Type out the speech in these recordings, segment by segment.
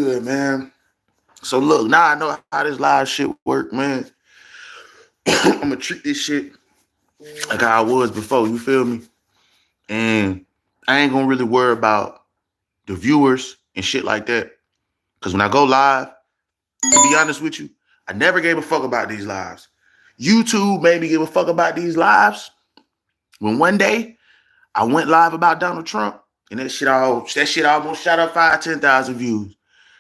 good, man? So look, now I know how this live shit work, man. I'm gonna treat this shit like how I was before. You feel me? And I ain't gonna really worry about the viewers and shit like that. Cause when I go live, to be honest with you, I never gave a fuck about these lives. YouTube made me give a fuck about these lives when one day I went live about Donald Trump, and that shit almost shot up 10,000 views.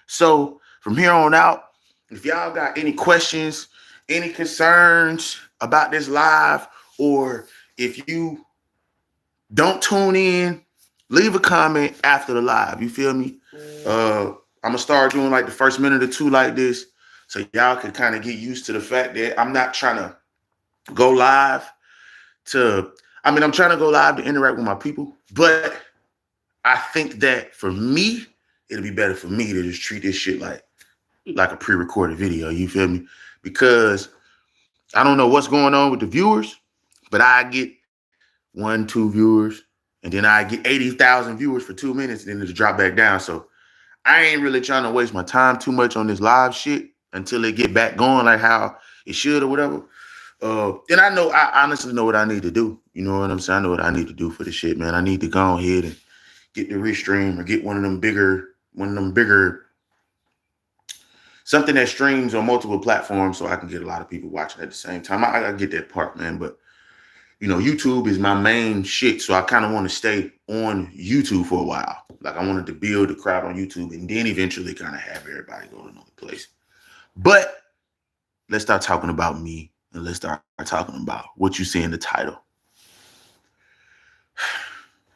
So from here on out, if y'all got any questions, any concerns about this live, or if you don't tune in, leave a comment after the live. You feel me? I'm gonna start doing like the first minute or two like this, so y'all can kind of get used to the fact that I'm not trying to go live I'm trying to go live to interact with my people, but I think that for me, it'll be better for me to just treat this shit like a pre-recorded video. You feel me? Because I don't know what's going on with the viewers, but I get 1-2 viewers, and then I get 80,000 viewers for 2 minutes, and then it'll drop back down. So I ain't really trying to waste my time too much on this live shit until it get back going like how it should or whatever. And I honestly know what I need to do. You know what I'm saying? I know what I need to do for this shit, man. I need to go ahead and get the restream or get one of them bigger, something that streams on multiple platforms so I can get a lot of people watching at the same time. I get that part, man. But, YouTube is my main shit. So I kind of want to stay on YouTube for a while. Like I wanted to build a crowd on YouTube and then eventually kind of have everybody go to another place. But let's start talking about me. And let's start talking about what you see in the title.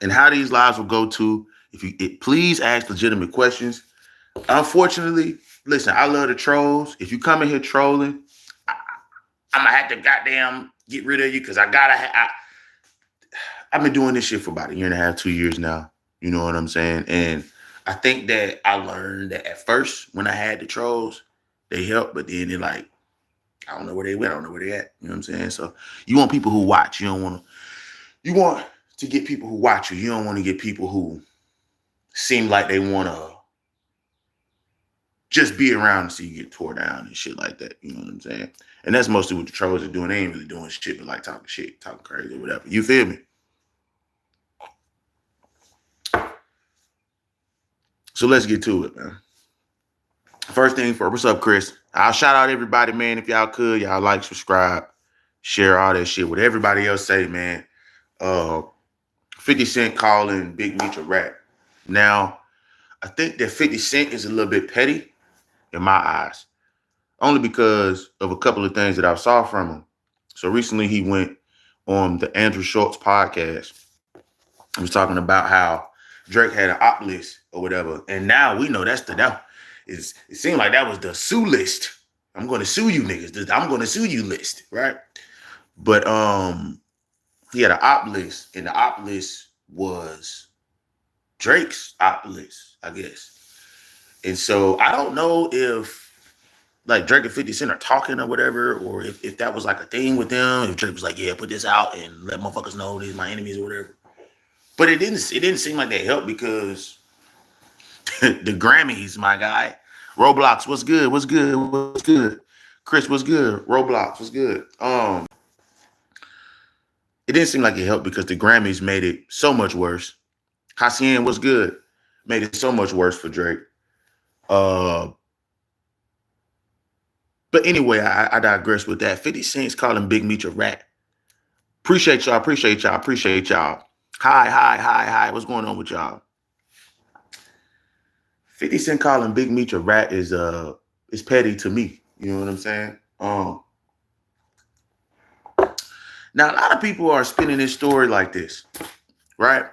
And how these lives will go to. Please ask legitimate questions. Unfortunately, listen, I love the trolls. If you come in here trolling, I'm going to have to goddamn get rid of you because I've been doing this shit for about 1.5 years, 2 years now. You know what I'm saying? And I think that I learned that at first when I had the trolls, they helped, but then they're like, I don't know where they went. I don't know where they at. You know what I'm saying? So you want people who watch. You want to get people who watch you. You don't want to get people who seem like they want to just be around and see you get tore down and shit like that. You know what I'm saying? And that's mostly what the trolls are doing. They ain't really doing shit, but like talking shit, talking crazy or whatever. You feel me? So let's get to it, man. First thing first, what's up, Chris? I'll shout out everybody, man. If y'all could, y'all like, subscribe, share all that shit. What everybody else say, man. 50 Cent calling Big Meech a rat. Now, I think that 50 Cent is a little bit petty in my eyes. Only because of a couple of things that I saw from him. So recently he went on the Andrew Schultz podcast. He was talking about how Drake had an op list or whatever. And now we know it seemed like that was the sue list. I'm going to sue you niggas. I'm going to sue you list, right? But he had an op list, and the op list was Drake's op list, I guess. And so I don't know if like Drake and 50 Cent are talking or whatever, or if that was like a thing with them. If Drake was like, yeah, put this out and let motherfuckers know these my enemies or whatever. But it didn't seem like they helped because the Grammys, my guy. Roblox, what's good? What's good? What's good? Chris, what's good? Roblox, what's good? It didn't seem like it helped because the Grammys made it so much worse. Hassien, what's good? Made it so much worse for Drake. But anyway, I digress with that. 50 Cent's calling Big Meech a rat. Appreciate y'all. Hi. What's going on with y'all? 50 Cent calling Big Meech a rat is petty to me. You know what I'm saying? Now, a lot of people are spinning this story like this, right?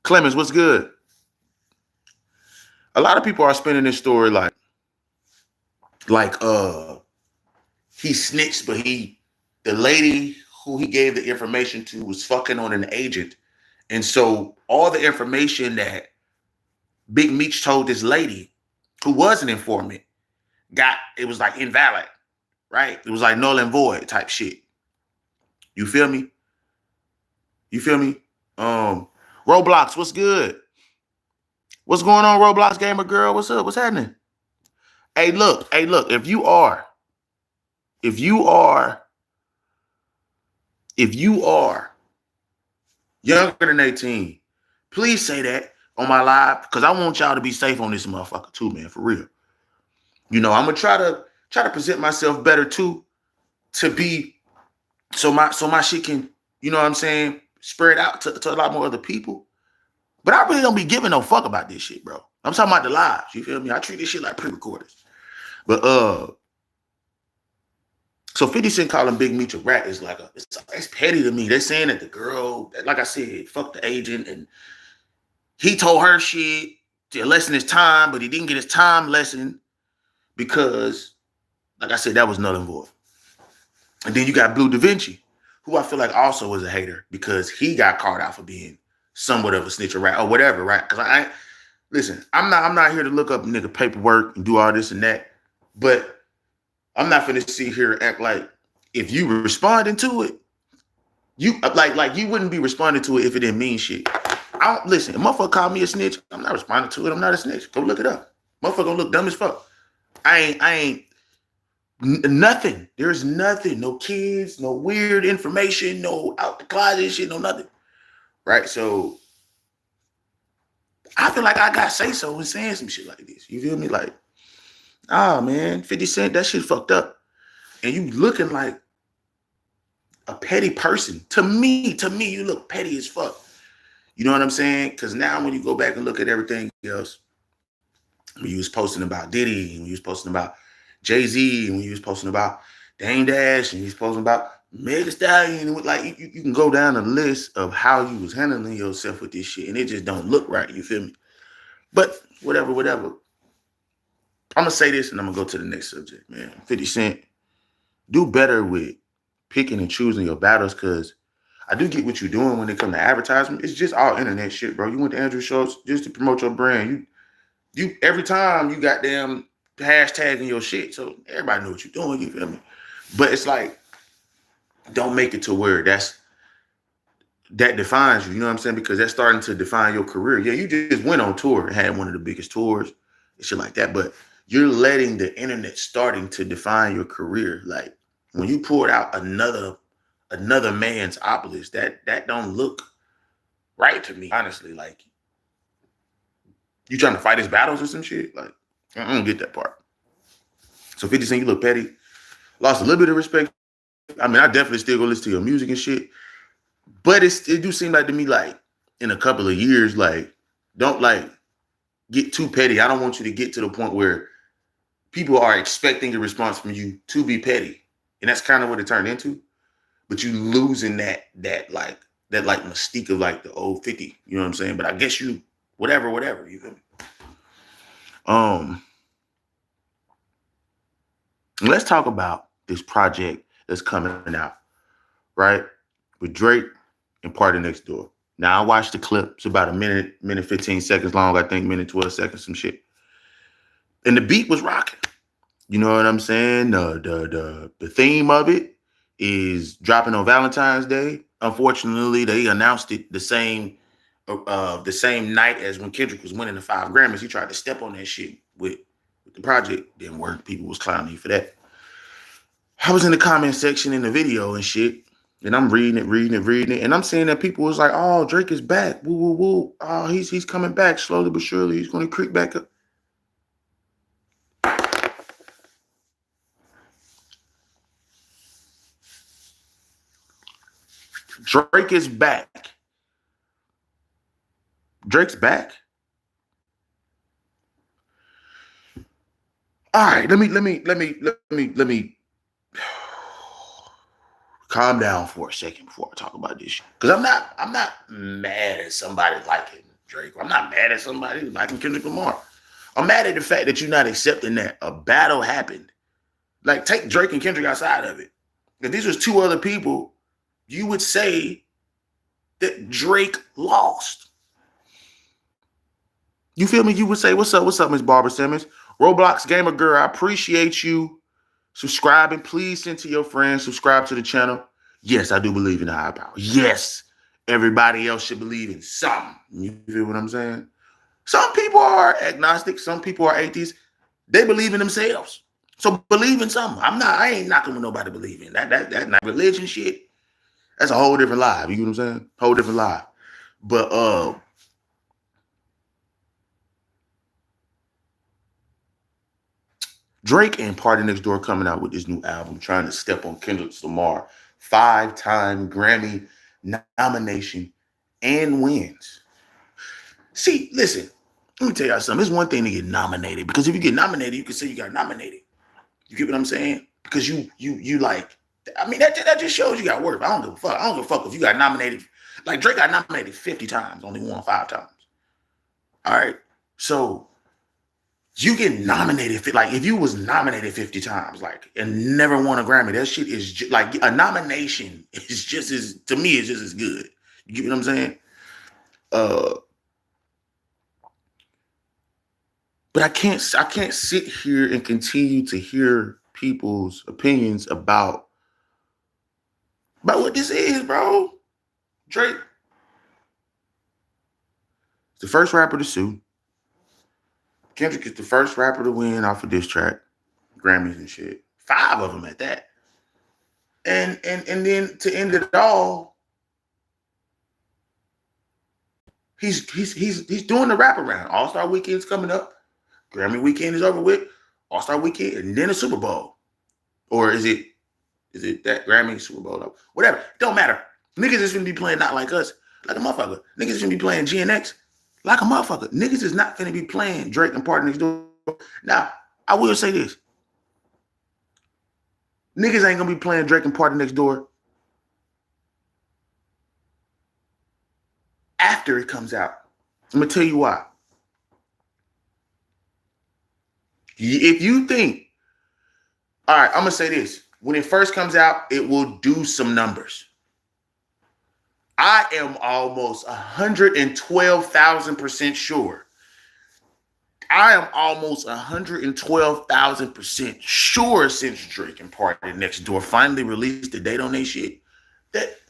Clemens, what's good? A lot of people are spinning this story like he snitched, but the lady who he gave the information to was fucking on an agent. And so all the information that Big Meech told this lady, who was an informant, it was like invalid, right? It was like null and void type shit. You feel me? Roblox, what's good? What's going on, Roblox Gamer Girl? What's up? What's happening? Hey, look. If you are younger than 18, please say that on my live because I want y'all to be safe on this motherfucker too, man. For real. You know, I'm gonna try to present myself better too, to be so my shit can, you know what I'm saying, spread out to a lot more other people. But I really don't be giving no fuck about this shit, bro. I'm talking about the lives. You feel me? I treat this shit like pre-recorders. But so 50 Cent calling Big Meech a rat is like it's petty to me. They're saying that the girl, like I said, fucked the agent and he told her shit to lessen his time, but he didn't get his time lessened because, like I said, that was null and void. And then you got Blue Da Vinci, who I feel like also was a hater because he got called out for being somewhat of a snitch or rat or whatever, right? Because listen, I'm not here to look up nigga paperwork and do all this and that, but I'm not finna sit here and act like if you were responding to it, you like you wouldn't be responding to it if it didn't mean shit. I don't listen. If motherfucker called me a snitch, I'm not responding to it. I'm not a snitch. Go look it up. Motherfucker gonna look dumb as fuck. I ain't nothing. There's nothing. No kids. No weird information. No out the closet shit. No nothing. Right. So I feel like I got say so in saying some shit like this. You feel me? Like, oh man, 50 Cent, that shit fucked up. And you looking like a petty person. To me, you look petty as fuck. You know what I'm saying? Because now when you go back and look at everything else, when you was posting about Diddy, when you was posting about Jay-Z, when you was posting about Dame Dash, and you was posting about Meg Thee Stallion, like you can go down a list of how you was handling yourself with this shit, and it just don't look right. You feel me? But whatever. I'm gonna say this, and I'm gonna go to the next subject, man. 50 Cent, do better with picking and choosing your battles, because I do get what you're doing when it comes to advertisement. It's just all internet shit, bro. You went to Andrew Schultz just to promote your brand. You every time you got damn hashtagging your shit, so everybody know what you're doing. You feel me? But it's like, don't make it to where that defines you. You know what I'm saying? Because that's starting to define your career. Yeah, you just went on tour and had one of the biggest tours and shit like that. But you're letting the internet starting to define your career. Like when you poured out another man's obelisk, that don't look right to me, honestly. Like, you trying to fight his battles or some shit? Like, I don't get that part. So 50 Cent, you look petty. Lost a little bit of respect. I mean, I definitely still go listen to your music and shit. But it do seem like to me, like, in a couple of years, like, don't, like, get too petty. I don't want you to get to the point where people are expecting a response from you to be petty. And that's kind of what it turned into. But you losing that mystique of, like, the old 50. You know what I'm saying? But I guess you, whatever, you feel me? Let's talk about this project that's coming out, right? With Drake and Party Next Door. Now, I watched the clip. It's about a minute 15 seconds long, I think, minute 12 seconds, some shit. And the beat was rocking. You know what I'm saying? The theme of it is dropping on Valentine's Day. Unfortunately, they announced it the same night as when Kendrick was winning the 5 Grammys. He tried to step on that shit with the project. Didn't work. People was clowning you for that. I was in the comment section in the video and shit, and I'm reading it, and I'm seeing that people was like, "Oh, Drake is back. Woo, woo, woo. Oh, he's coming back slowly but surely. He's going to creep back up." Drake is back. Drake's back. All right, let me calm down for a second before I talk about this shit. Because I'm not mad at somebody liking Drake. I'm not mad at somebody liking Kendrick Lamar. I'm mad at the fact that you're not accepting that a battle happened. Like, take Drake and Kendrick outside of it. If these was 2 other people, you would say that Drake lost. You feel me? You would say, what's up, Miss Barbara Simmons? Roblox Gamer Girl, I appreciate you subscribing. Please send to your friends. Subscribe to the channel. Yes, I do believe in higher power. Yes, everybody else should believe in something. You feel what I'm saying? Some people are agnostic. Some people are atheists. They believe in themselves. So believe in something. I ain't knocking with nobody believing. That not religion shit. That's a whole different life. You know what I'm saying? Whole different life. But Drake and Party Next Door coming out with this new album, trying to step on Kendrick Lamar, 5-time Grammy nomination and wins. See, listen, let me tell y'all something. It's one thing to get nominated, because if you get nominated, you can say you got nominated. You get what I'm saying? Because you like, I mean, that just shows you got work. I don't give a fuck. I don't give a fuck if you got nominated. Like Drake got nominated 50 times, only won 5 times. All right. So you get nominated, like if you was nominated 50 times, like, and never won a Grammy, that shit is like a nomination is just as, to me, it's just as good. You get what I'm saying? But I can't sit here and continue to hear people's opinions about what this is, bro. Drake, the first rapper to sue. Kendrick is the first rapper to win off of diss track, Grammys and shit. 5 of them at that. And then to end it all, he's doing the wraparound. All-Star Weekend's coming up. Grammy weekend is over with. All-Star Weekend, and then a Super Bowl. Or is it that Grammy, Super Bowl? Whatever. Don't matter. Niggas is gonna be playing Not Like Us like a motherfucker. Niggas is gonna be playing GNX like a motherfucker. Niggas is not gonna be playing Drake and Party Next Door. Now, I will say this. Niggas ain't gonna be playing Drake and Party Next Door after it comes out. I'm gonna tell you why. If you think, all right, I'm gonna say this. When it first comes out, it will do some numbers. I am almost 112,000% sure. I am almost 112,000% sure, since Drake and Party Next Door finally released the date on their shit, that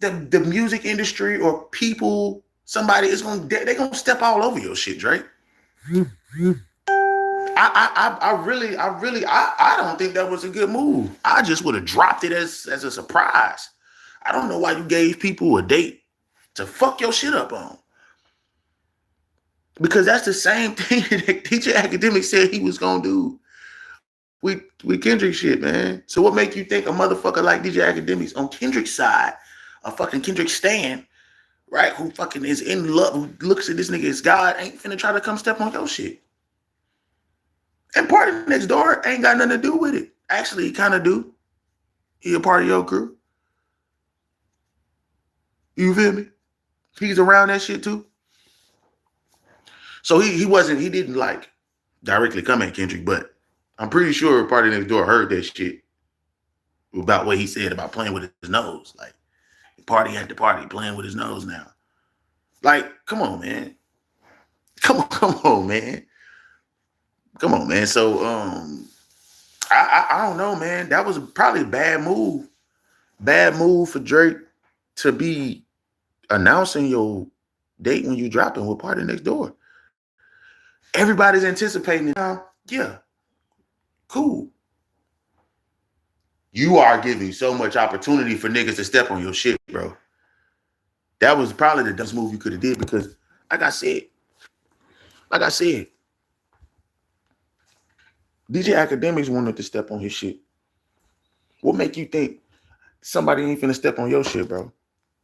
the music industry or people, somebody is they're gonna step all over your shit, Drake. I don't think that was a good move. I just would have dropped it as a surprise. I don't know why you gave people a date to fuck your shit up on. Because that's the same thing that DJ Academic said he was gonna do with Kendrick shit, man. So what make you think a motherfucker like DJ Academic's on Kendrick's side, a fucking Kendrick stan, right, who fucking is in love, who looks at this nigga as God, ain't finna try to come step on your shit? And Party Next Door ain't got nothing to do with it. Actually, he kind of do. He a part of your crew. You feel me? He's around that shit too. So he didn't like directly come at Kendrick, but I'm pretty sure Party Next Door heard that shit about what he said about playing with his nose. Like, party at the party, playing with his nose now. Like, come on, man. Come on, man. Come on, man. So I don't know, man. That was probably a bad move. Bad move for Drake to be announcing your date when you dropping with Party Next Door. Everybody's anticipating it now. Yeah. Cool. You are giving so much opportunity for niggas to step on your shit, bro. That was probably the dumbest move you could have did, because like I said, DJ Academics wanted to step on his shit. What make you think somebody ain't finna step on your shit, bro?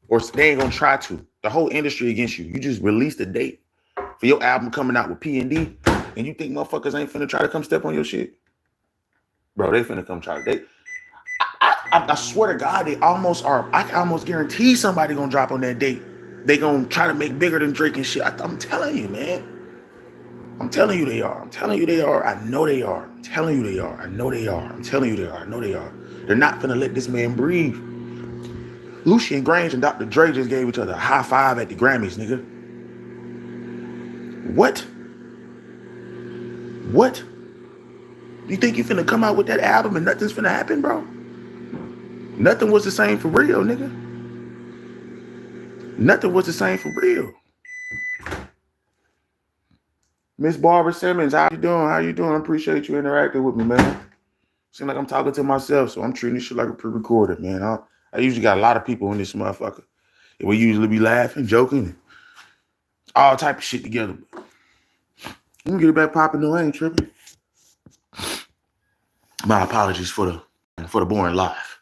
Or they ain't gonna try to. The whole industry against you. You just released a date for your album coming out with P&D, and you think motherfuckers ain't finna try to come step on your shit? Bro, they finna come try to. I swear to God, they almost are. I can almost guarantee somebody gonna drop on that date. They gonna try to make bigger than Drake and shit. I'm telling you, man. I'm telling you they are. I'm telling you they are. I know they are. I'm telling you they are. I know they are. I'm telling you they are. I know they are. They're not gonna let this man breathe. Lucian Grange and Dr. Dre just gave each other a high five at the Grammys, nigga. What? What? You think you finna come out with that album and nothing's finna happen, bro? Nothing was the same for real, nigga. Nothing was the same for real. Miss Barbara Simmons, how you doing? How you doing? I appreciate you interacting with me, man. Seems like I'm talking to myself, so I'm treating this shit like a pre-recorded, man. I usually got a lot of people in this motherfucker. And we usually be laughing, joking, all type of shit together. You can get it back popping, though. I ain't tripping. My apologies for the boring live.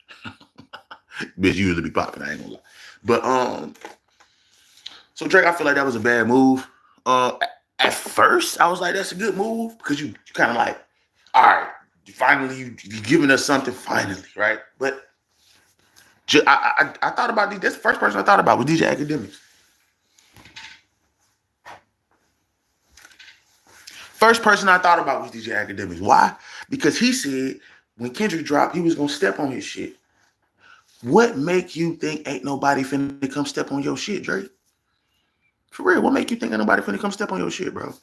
Bitch usually be popping, I ain't gonna lie. But so Drake, I feel like that was a bad move. At first, I was like, that's a good move because you kind of like, all right, finally you giving us something finally, right? But I thought about that's the first person I thought about was DJ Academics. First person I thought about was DJ Academics. Why? Because he said when Kendrick dropped, he was gonna step on his shit. What make you think ain't nobody finna come step on your shit, Drake? For real, what make you think ain't nobody finna come step on your shit, bro?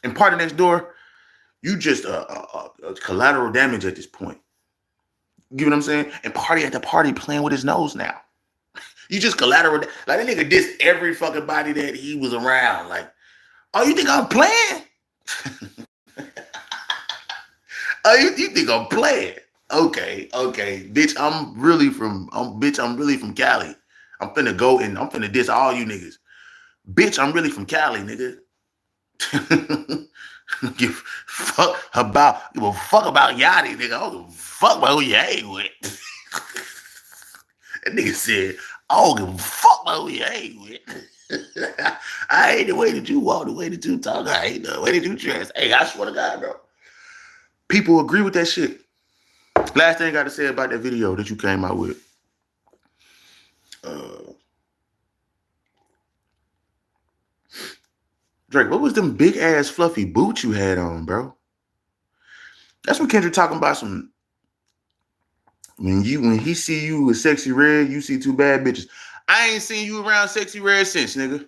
And Party Next Door, you just collateral damage at this point. You get what I'm saying? And Party at the party playing with his nose now. You just collateral. Like that nigga dissed every fucking body that he was around. Like, oh, you think I'm playing? Oh, you think I'm playing? Okay. Bitch, I'm really from Cali. I'm finna go and I'm finna diss all you niggas. Bitch, I'm really from Cali, nigga. Give a fuck about Yachty, nigga. I don't give a fuck about who you hang with. That nigga said, I don't give a fuck about who you hang with. I ain't the way that you walk, the way that you talk. I ain't the way that you dress. Hey, I swear to God, bro. People agree with that shit. Last thing I got to say about that video that you came out with. Drake, what was them big ass fluffy boots you had on, bro? That's what Kendrick talking about some. When he see you with Sexy Red, you see two bad bitches. I ain't seen you around Sexy Red since, nigga.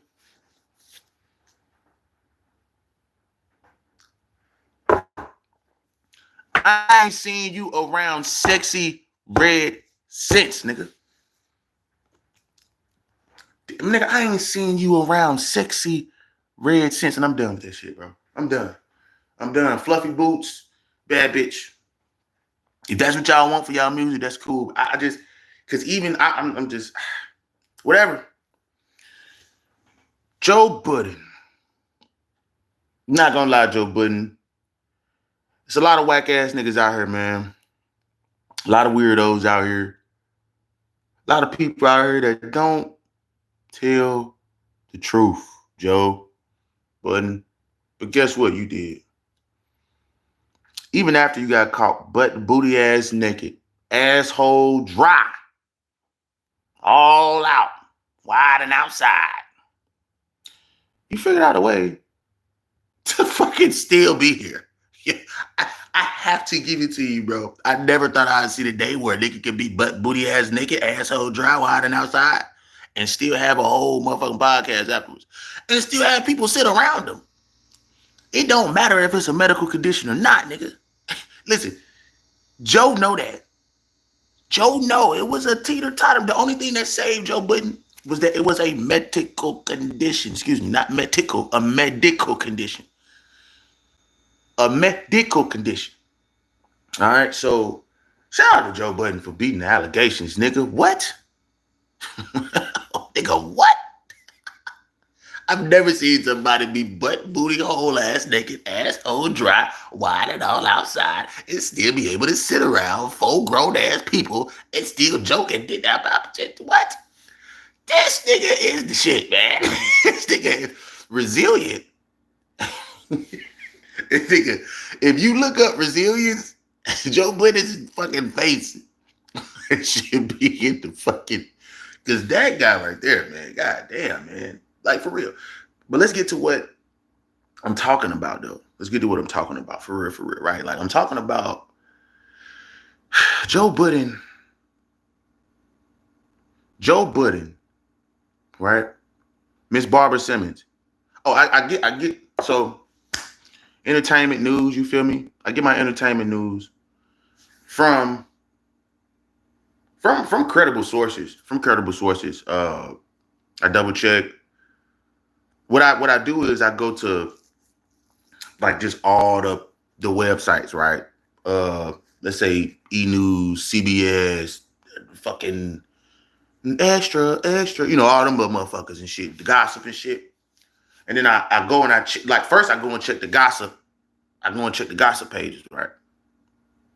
I ain't seen you around Sexy Red since, nigga. Nigga, I ain't seen you around Sexy Red since, and I'm done with that shit, bro. I'm done. Fluffy boots, bad bitch. If that's what y'all want for y'all music, that's cool. I just, cause even I'm just, whatever. Joe Budden. Not gonna lie, Joe Budden. It's a lot of whack ass niggas out here, man. A lot of weirdos out here. A lot of people out here that don't tell the truth, Joe Budden. But guess what you did? Even after you got caught butt booty ass naked, asshole dry, all out, wide and outside, you figured out a way to fucking still be here. Yeah, I have to give it to you, bro. I never thought I'd see the day where a nigga could be butt booty ass naked, asshole dry, wide and outside, and still have a whole motherfucking podcast afterwards, and still have people sit around them. It don't matter if it's a medical condition or not, nigga. Listen, Joe know that. Joe know it was a teeter-totter. The only thing that saved Joe Budden was that it was a medical condition. Excuse me, not medical, a medical condition. A medical condition. All right, so shout out to Joe Budden for beating the allegations, nigga. What? Nigga, what? I've never seen somebody be butt booty hole ass naked, asshole dry, wide and all outside, and still be able to sit around full grown ass people and still joke and did that about it. What? This nigga is the shit, man. This nigga is resilient. This nigga, if you look up resilience, Joe Budden's fucking face should be in the fucking, because that guy right there, man, god damn, man. Like, for real. But let's get to what I'm talking about, though. Let's get to what I'm talking about, for real, right? Like, I'm talking about Joe Budden, right? Miss Barbara Simmons. Oh, I get, so entertainment news, you feel me? I get my entertainment news from credible sources. I double check what I do is I go to like just all the websites, right? Let's say E News, CBS, fucking extra, you know, all them little motherfuckers and shit, the gossip and shit. And then I go and like first I go and check the gossip. I go and check the gossip pages, right?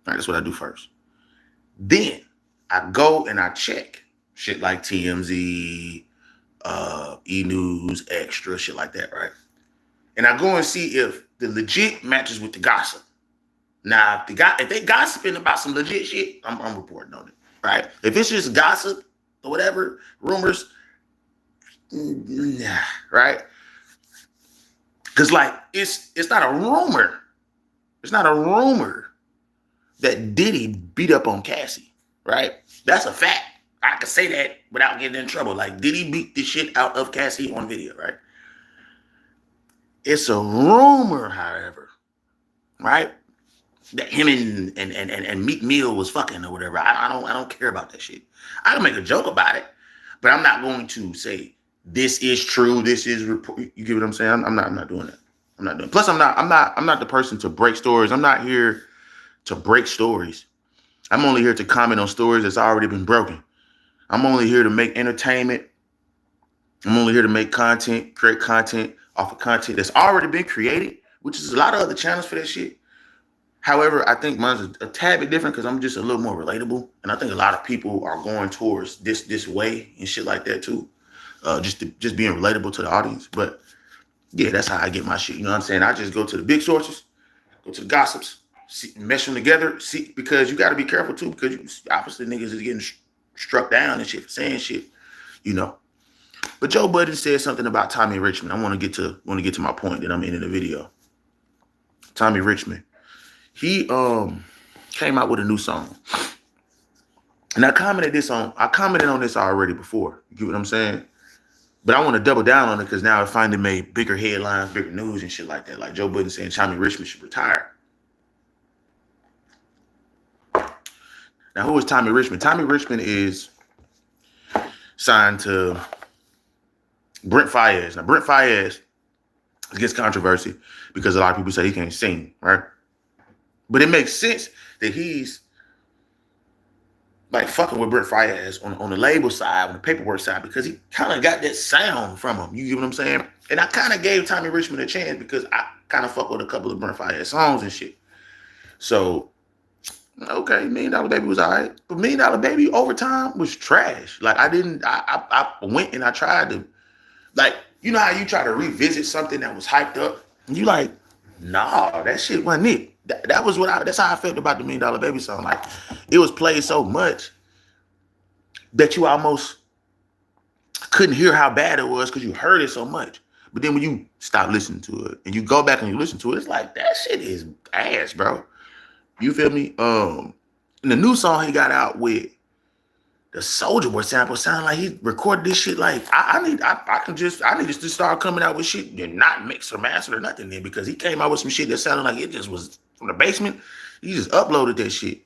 Right, that's what I do first. Then I go and I check shit like TMZ, E News, Extra, shit like that, right? And I go and see if the legit matches with the gossip. Now, if they gossiping about some legit shit, I'm reporting on it, right? If it's just gossip or whatever, rumors, nah, right? Because like it's not a rumor. It's not a rumor that Diddy beat up on Cassie, right? That's a fact. I can say that without getting in trouble. Like Diddy beat the shit out of Cassie on video, right? It's a rumor, however, right? That him and Meek Mill was fucking or whatever. I don't care about that shit. I can make a joke about it, but I'm not going to say this is true. This is report. You get what I'm saying? I'm not doing that. I'm not doing. Plus, I'm not the person to break stories. I'm not here to break stories. I'm only here to comment on stories that's already been broken. I'm only here to make entertainment. I'm only here to make content, create content off of content that's already been created, which is a lot of other channels for that shit. However, I think mine's a tad bit different because I'm just a little more relatable. And I think a lot of people are going towards this way and shit like that too. Just being relatable to the audience. But yeah, that's how I get my shit. You know what I'm saying? I just go to the big sources, go to the gossips, mesh them together. See, because you got to be careful too, because obviously niggas is getting struck down and shit for saying shit, you know. But Joe Budden said something about Tommy Richman. I want to get to my point that I'm ending the video. Tommy Richman. He came out with a new song. And I commented on this already before. You get what I'm saying? But I want to double down on it because now I find it made bigger headlines, bigger news and shit like that. Like Joe Budden saying Tommy Richman should retire. Now, who is Tommy Richman? Tommy Richman is signed to Brent Faiyaz. Now, Brent Faiyaz gets controversy because a lot of people say he can't sing, right? But it makes sense that he's like fucking with Brent Faiyaz on the label side, on the paperwork side, because he kind of got that sound from him. You get what I'm saying? And I kind of gave Tommy Richman a chance because I kind of fuck with a couple of Brent Faiyaz songs and shit. So, okay, $1 Million Baby was all right. But $1 Million Baby over time was trash. Like I went and I tried to, like, you know how you try to revisit something that was hyped up? And you like, nah, that shit wasn't it. That's how I felt about the $1 Million Baby song. Like, it was played so much that you almost couldn't hear how bad it was because you heard it so much. But then when you stop listening to it and you go back and you listen to it, it's like, that shit is ass, bro. You feel me? And the new song he got out with the Soulja Boy sample sound like he recorded this shit. Like, I need to start coming out with shit and not mix or master or nothing then, because he came out with some shit that sounded like it just was from the basement. He just uploaded that shit.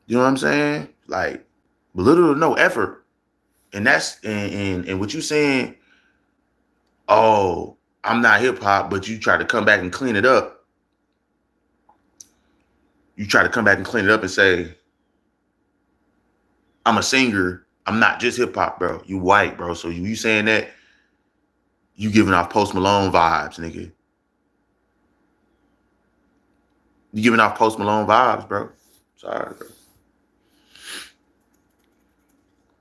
You know what I'm saying? Like, little to no effort. And that's and what you saying, oh, I'm not hip hop, but you try to come back and clean it up. You try to come back and clean it up and say, I'm a singer. I'm not just hip hop, bro. You white, bro. So you saying that, you giving off Post Malone vibes, nigga. You giving off Post Malone vibes, bro. Sorry, bro.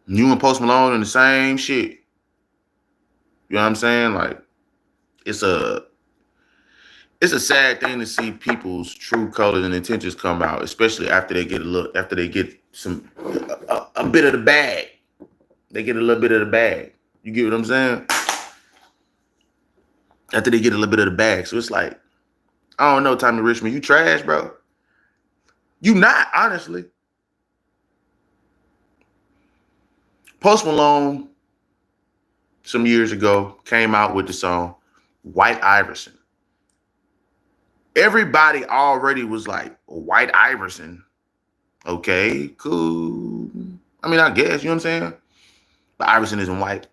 You and Post Malone in the same shit. You know what I'm saying? Like, it's a sad thing to see people's true colors and intentions come out, especially after they get a bit of the bag. They get a little bit of the bag. You get what I'm saying? After they get a little bit of the bag. So it's like, I don't know, Tommy Richman, you trash, bro. You not, honestly. Post Malone, some years ago, came out with the song White Iverson. Everybody already was like, White Iverson. Okay, cool. I guess, you know what I'm saying? But Iverson isn't white.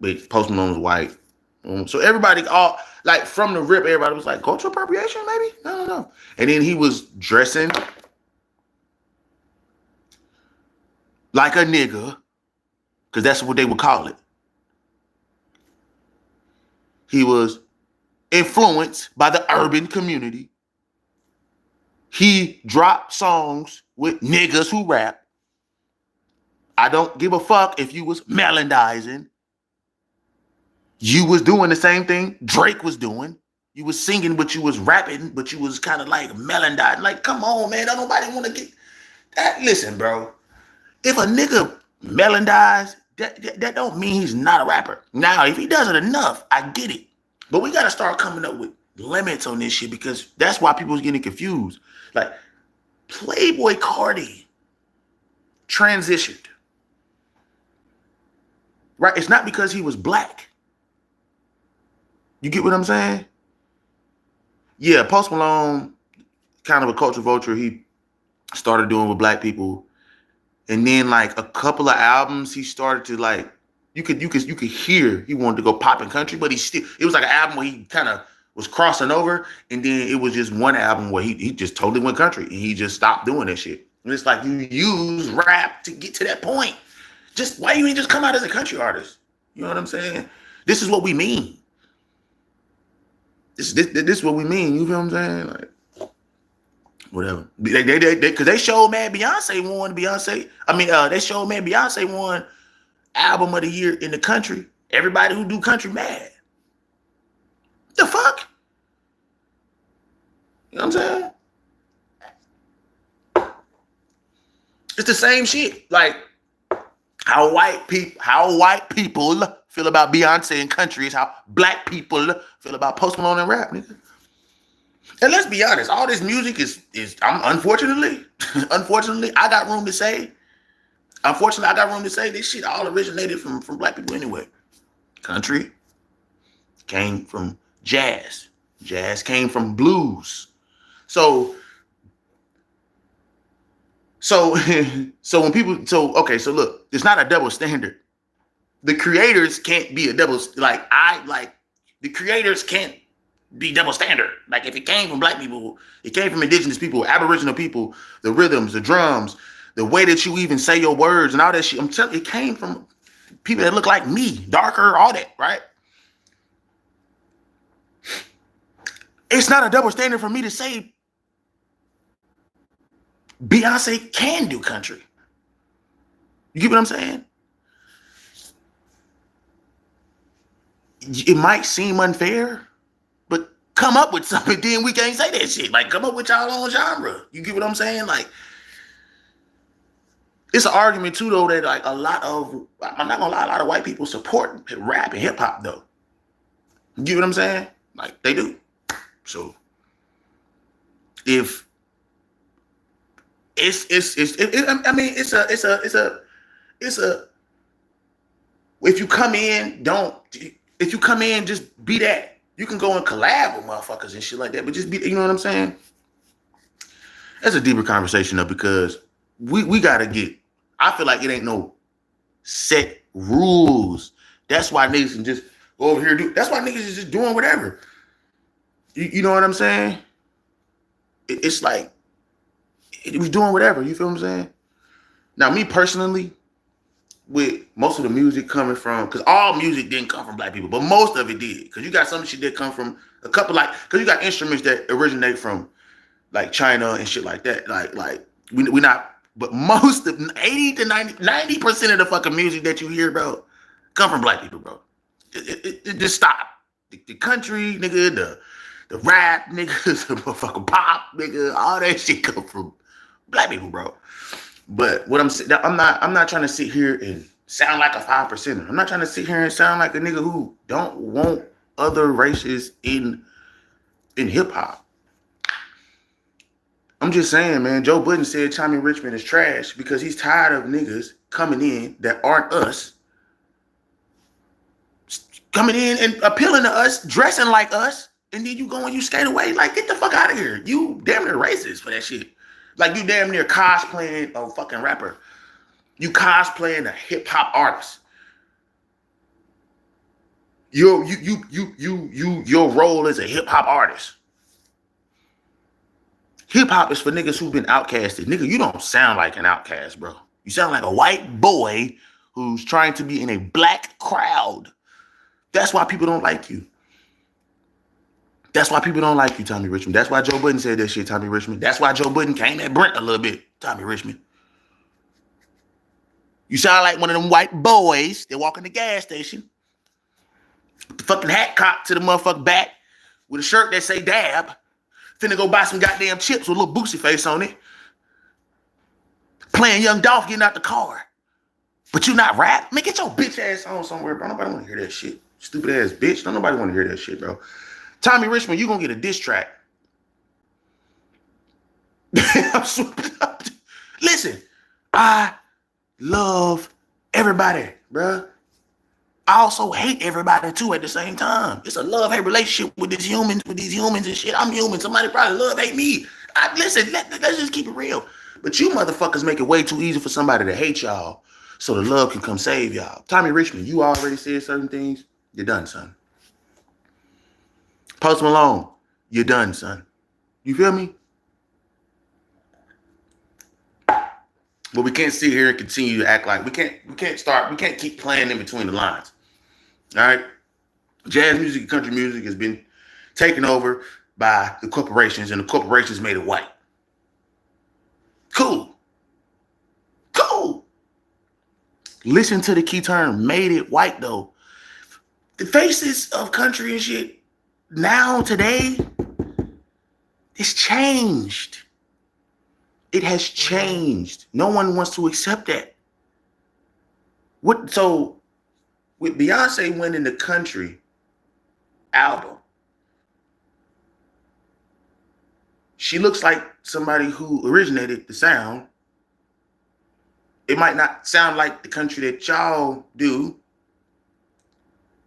But Post Malone's white. So everybody, all like from the rip, everybody was like, cultural appropriation, maybe? No. And then he was dressing like a nigga, because that's what they would call it. He was influenced by the urban community. He dropped songs with niggas who rap. I don't give a fuck if you was melodizing. You was doing the same thing Drake was doing. You was singing, but you was rapping, but you was kind of like melodizing. Like, come on, man. Don't nobody want to get that. Listen, bro. If a nigga melodize, that don't mean he's not a rapper. Now, if he does it enough, I get it. But we got to start coming up with limits on this shit, because that's why people's getting confused. Like, Playboy Cardi transitioned. Right? It's not because he was black. You get what I'm saying? Yeah, Post Malone, kind of a culture vulture, he started doing with black people. And then like a couple of albums, he started to like, you could hear he wanted to go pop in country, but it was like an album where he kind of was crossing over. And then it was just one album where he just totally went country and he just stopped doing that shit. And it's like, you use rap to get to that point. Just why you ain't just come out as a country artist? You know what I'm saying? This is what we mean. This is what we mean. You feel what I'm saying? Like, whatever. Because they showed, man, Beyonce won. They showed, man, Beyonce won album of the year in the country. Everybody who do country mad. The fuck? You know what I'm saying? It's the same shit. Like, how white people feel about Beyonce and country is how black people feel about Post Malone and rap, nigga. And let's be honest, all this music is unfortunately, I got room to say. Unfortunately, I got room to say this shit all originated from black people anyway. Country came from jazz. Jazz came from blues. So when people, so look, it's not a double standard. The creators can't be a double, the creators can't be double standard. Like, if it came from black people, it came from indigenous people, aboriginal people, the rhythms, the drums, the way that you even say your words and all that shit. I'm telling you, it came from people that look like me, darker, all that, right? It's not a double standard for me to say Beyonce can do country. You get what I'm saying? It might seem unfair, but come up with something, then we can't say that shit. Like, come up with y'all own genre. You get what I'm saying? Like, it's an argument too, though, that like I'm not gonna lie, a lot of white people support rap and hip hop, though. You get what I'm saying? Like, they do. So if it's if you come in, just be that. You can go and collab with motherfuckers and shit like that, but just be, you know what I'm saying? That's a deeper conversation, though, because we gotta get, I feel like it ain't no set rules. That's why niggas can just go over here that's why niggas is just doing whatever. You know what I'm saying? It's like, it was doing whatever, you feel what I'm saying? Now, me personally, with most of the music coming from, because all music didn't come from black people, but most of it did. Because you got some shit that come from a couple, like, because you got instruments that originate from like China and shit like that. Like we not, but most of 80 to 90% of the fucking music that you hear, bro, come from black people, bro. It just stop. The country, nigga, the rap, nigga, the motherfucking pop, nigga, all that shit come from black people, bro. But what I'm not trying to sit here and sound like a 5%er. I'm not trying to sit here and sound like a nigga who don't want other races in hip hop. I'm just saying, man, Joe Budden said Tommy Richman is trash because he's tired of niggas coming in that aren't us, coming in and appealing to us, dressing like us, and then you go and you skate away. Like, get the fuck out of here. You damn near racist for that shit. Like, you damn near cosplaying a fucking rapper. You cosplaying a hip hop artist. Your role as a hip hop artist. Hip hop is for niggas who've been outcasted. Nigga, you don't sound like an outcast, bro. You sound like a white boy who's trying to be in a black crowd. That's why people don't like you. That's why people don't like you, Tommy Richman. That's why Joe Budden said that shit, Tommy Richman. That's why Joe Budden came at Brent a little bit, Tommy Richman. You sound like one of them white boys that walk in the gas station with the fucking hat cocked to the motherfucker back with a shirt that say dab. Finna go buy some goddamn chips with a little Boosie face on it. Playing Young Dolph getting out the car. But you not rap? Man, get your bitch ass on somewhere, bro. Nobody want to hear that shit. Stupid ass bitch. Don't nobody want to hear that shit, bro. Tommy Richman, you gonna get a diss track. Listen, I love everybody, bro. I also hate everybody too at the same time. It's a love-hate relationship with these humans and shit. I'm human. Somebody probably hate me. Listen, let's just keep it real. But you motherfuckers make it way too easy for somebody to hate y'all so the love can come save y'all. Tommy Richman, you already said certain things. You're done, son. Post Malone, you're done, son. You feel me? But we can't sit here and continue to act like we can't keep playing in between the lines. All right? Jazz music and country music has been taken over by the corporations, and the corporations made it white. Cool. Listen to the key term, made it white, though. The faces of country and shit now, today, it's changed. It has changed. No one wants to accept that. So, with Beyonce winning the country album, she looks like somebody who originated the sound. It might not sound like the country that y'all do,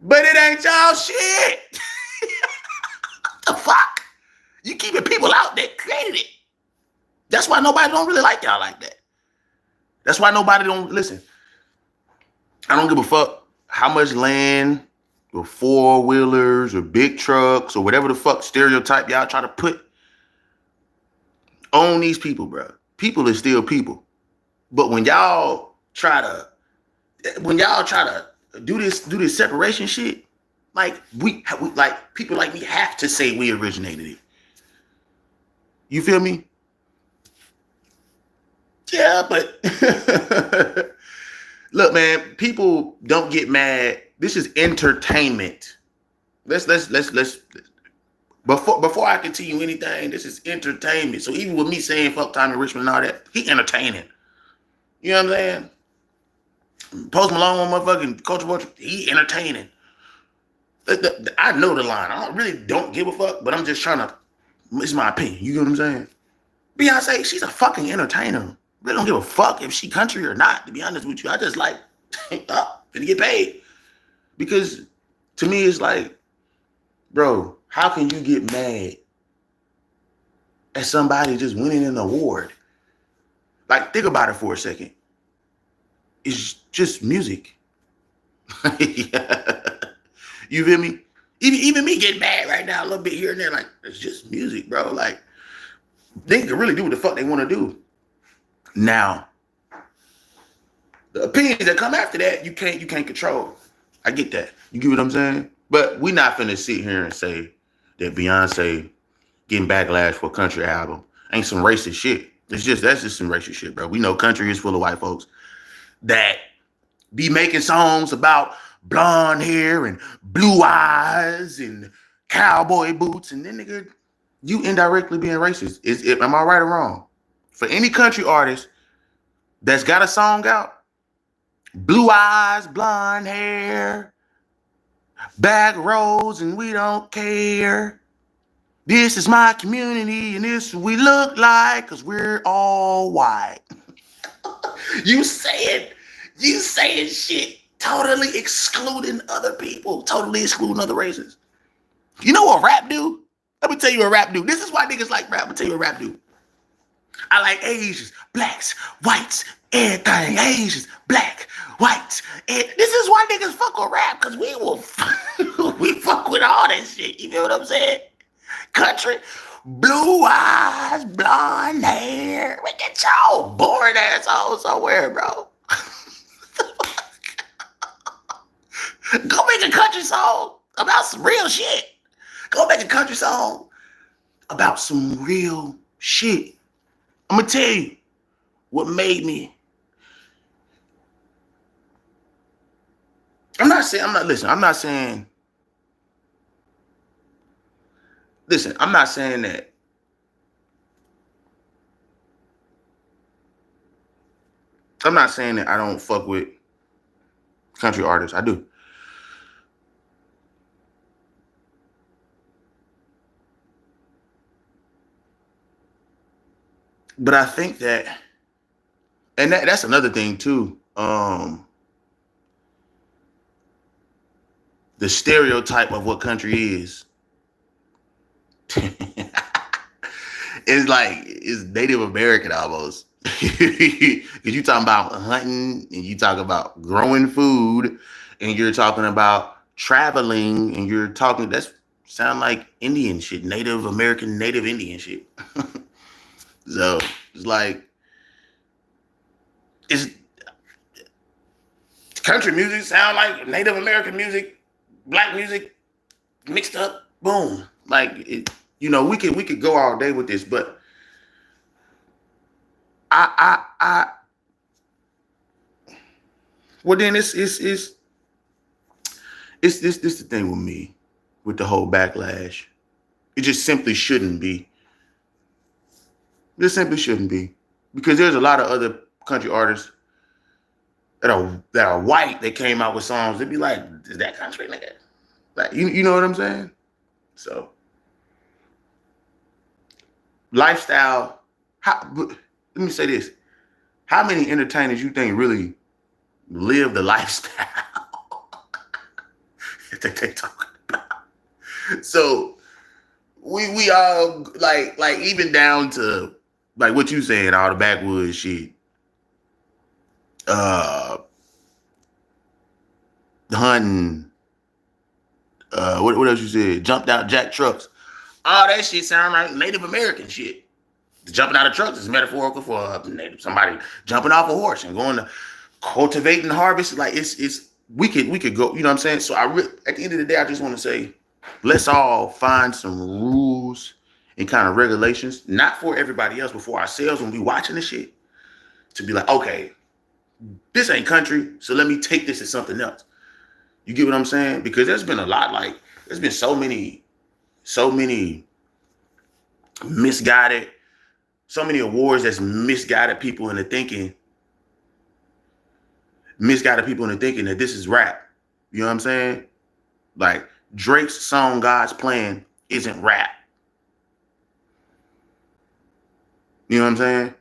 but it ain't y'all shit. What the fuck? You keeping people out that created it. That's why nobody don't really like y'all like that. That's why nobody don't listen. I don't give a fuck how much land or four-wheelers or big trucks or whatever the fuck stereotype y'all try to put on these people, bro. People is still people. But when y'all try to do this separation shit, like we like people like me have to say we originated it. You feel me? Yeah, but look, man, people don't get mad. This is entertainment. Let's before I continue anything, this is entertainment. So even with me saying fuck Tommy Richman and all that, he entertaining. You know what I'm saying? Post Malone, motherfucking Culture Vulture, he entertaining. I know the line. I really don't give a fuck, but I'm just trying to, it's my opinion. You know what I'm saying? Beyonce, she's a fucking entertainer. Really don't give a fuck if she country or not, to be honest with you. I just like, gonna get paid. Because to me, it's like, bro, how can you get mad at somebody just winning an award? Like, think about it for a second. It's just music. You feel me? Even me getting mad right now a little bit here and there, like, it's just music, bro. Like, they can really do what the fuck they want to do. Now, the opinions that come after that, you can't control. I get that. You get what I'm saying? But we're not finna sit here and say that Beyonce getting backlash for a country album ain't some racist shit. That's just some racist shit, bro. We know country is full of white folks that be making songs about blonde hair and blue eyes and cowboy boots, and then nigga, you indirectly being racist. Am I right or wrong? For any country artist that's got a song out, blue eyes, blonde hair, back roads, and we don't care. This is my community, and this we look like, because we're all white. You saying shit totally excluding other people, totally excluding other races. You know what rap do? Let me tell you what rap do. This is why niggas like rap. I'm gonna tell you what rap do. I like Asians, blacks, whites, everything. Asians, black, whites. And this is why niggas fuck with rap, because we will We fuck with all that shit. You feel what I'm saying? Country, blue eyes, blonde hair. We get your boring asshole somewhere, bro. Go make a country song about some real shit. Go make a country song about some real shit. I'm gonna tell you what made me. I'm not saying that. I'm not saying that I don't fuck with country artists. I do. But I think that, and that's another thing too. The stereotype of what country is. It's Native American almost. Because you talking about hunting and you talk about growing food and you're talking about traveling and you're talking, that's sound like Indian shit, Native American, Native Indian shit. So it's like, it's country music sound like Native American music, black music mixed up, boom. Like it, we could go all day with this, but well then it's the thing with me, with the whole backlash. It just simply shouldn't be. This simply shouldn't be, because there's a lot of other country artists that are white that came out with songs. They'd be like, "Is that country, nigga?" Like, you know what I'm saying? So, lifestyle. Let me say this: how many entertainers you think really live the lifestyle that they talking about? So, we all like even down to. Like what you saying, all the backwoods shit. Hunting. What else you said? Jumped out jack trucks. All that shit sound like Native American shit. The jumping out of trucks is metaphorical for somebody jumping off a horse and going to cultivate and harvest. Like we could go, you know what I'm saying? So at the end of the day, I just want to say, let's all find some rules and kind of regulations, not for everybody else, but for ourselves when we watching this shit, to be like, okay, this ain't country, so let me take this as something else. You get what I'm saying? Because there's been a lot, there's been so many misguided, so many awards that's misguided people into thinking that this is rap. You know what I'm saying? Like Drake's song God's Plan isn't rap. You know what I'm saying?